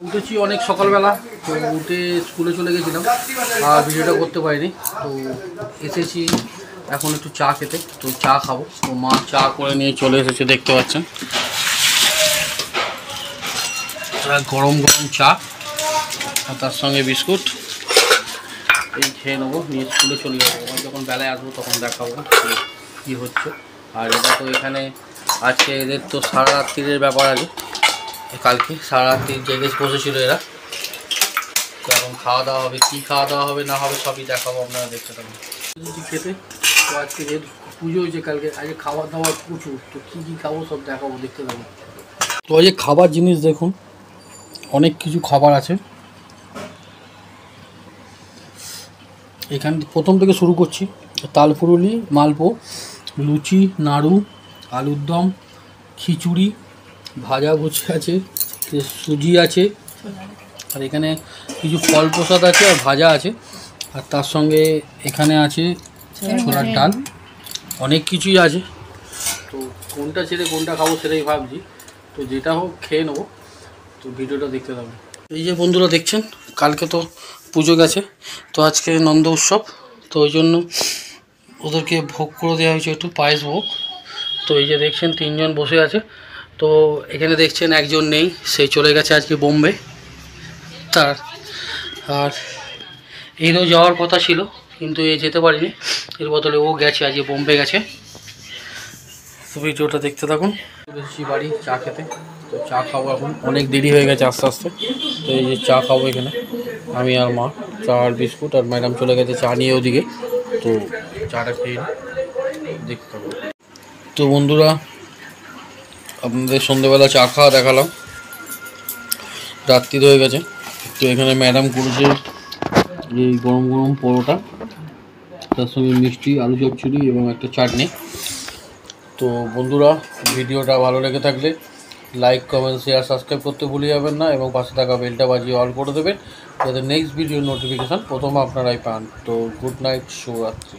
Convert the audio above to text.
উঠেছি অনেক সকালবেলা, তো উঠে স্কুলে চলে গেছিলাম আর ভিডিওটা করতে পারিনি। তো এসেছি এখন একটু চা খেতে, তো চা খাবো। তো মা চা করে নিয়ে চলে এসেছে, দেখতে পাচ্ছেন গরম গরম চা আর তার সঙ্গে বিস্কুট। এই খেয়ে নেবো, নিয়ে স্কুলে চলে যাবো। আমার যখন বেলায় আসবো তখন দেখাবো কী হচ্ছে। আর এটা তো এখানে আজকে এদের তো সারা রাত্রির ব্যাপার আছে, কালকে সারা রাত্রি জেগে বসেছিল এরা। তো এখন খাওয়া দাওয়া হবে, কী খাওয়া দাওয়া হবে না হবে সবই দেখাবো, আপনারা দেখতে থাকুন। খেতে তো আজকে যেহেতু পুজো হয়েছে কালকে, আজকে খাওয়া দাওয়া প্রচুর, তো কী কী খাবো সব দেখাবো, দেখতে থাকুন। তো এই যে খাবার জিনিস দেখুন, অনেক কিছু খাবার আছে এখান। প্রথম থেকে শুরু করছি, তালপুরুলি, মালপো, লুচি, নাড়ু, আলুর দম, খিচুড়ি, ভাজা ভুজি আছে, সুজি আছে, আর এখানে কিছু ফল প্রসাদ আছে আর ভাজা আছে, আর তার সঙ্গে এখানে আছে ছোলার ডাল, অনেক কিছুই আছে। তো কোনটা ছেড়ে কোনটা খাবো সেটাই ভাবছি, তো যেটা হোক খেয়ে নেবো। তো ভিডিওটা দেখতে থাকুন। এই যে বন্ধুরা দেখছেন, কালকে তো পুজো গেছে, তো আজকে নন্দ উৎসব, তো ওই জন্য ওদেরকে ভোগ করে দেওয়া হয়েছে একটু পায়েস ভোগ। তো এই যে দেখছেন তিনজন বসে আছে, তো এখানে দেখছেন একজন নেই, সেই চলে গেছে আজকে বোম্বে। তার আর এরও যাওয়ার কথা ছিল কিন্তু এ যেতে পারিনি, এর বদলে ও গেছে, আজকে বোম্বে গেছে। তো ভিডিওটা দেখতে থাকুন। বেশি বাড়ি চা খেতে, তো চা খাবো, এখন অনেক দেরি হয়ে গেছে আস্তে আস্তে। তো এই যে চা খাবো এখানে আমি আর মা, চা আর বিস্কুট, আর ম্যাডাম চলে গেছে চা নিয়ে ওদিকে। তো চাটা খেয়ে দেখতে থাকুন। তো বন্ধুরা আপনাদের সন্ধ্যেবেলা চা খাওয়া দেখালাম, রাত্রি হয়ে গেছে। তো এখানে ম্যাডাম করেছে এই গরম গরম পরোটা, তার সঙ্গে মিষ্টি, আলু চচ্চড়ি এবং একটা চাটনি। তো বন্ধুরা ভিডিওটা ভালো লেগে থাকলে লাইক, কমেন্ট, শেয়ার, সাবস্ক্রাইব করতে ভুলে যাবেন না, এবং পাশে থাকা বেলটা বাজিয়ে অল করে দেবেন যাতে নেক্সট ভিডিওর নোটিফিকেশান প্রথমে আপনারাই পান। তো গুড নাইট, শুভরাত্রি।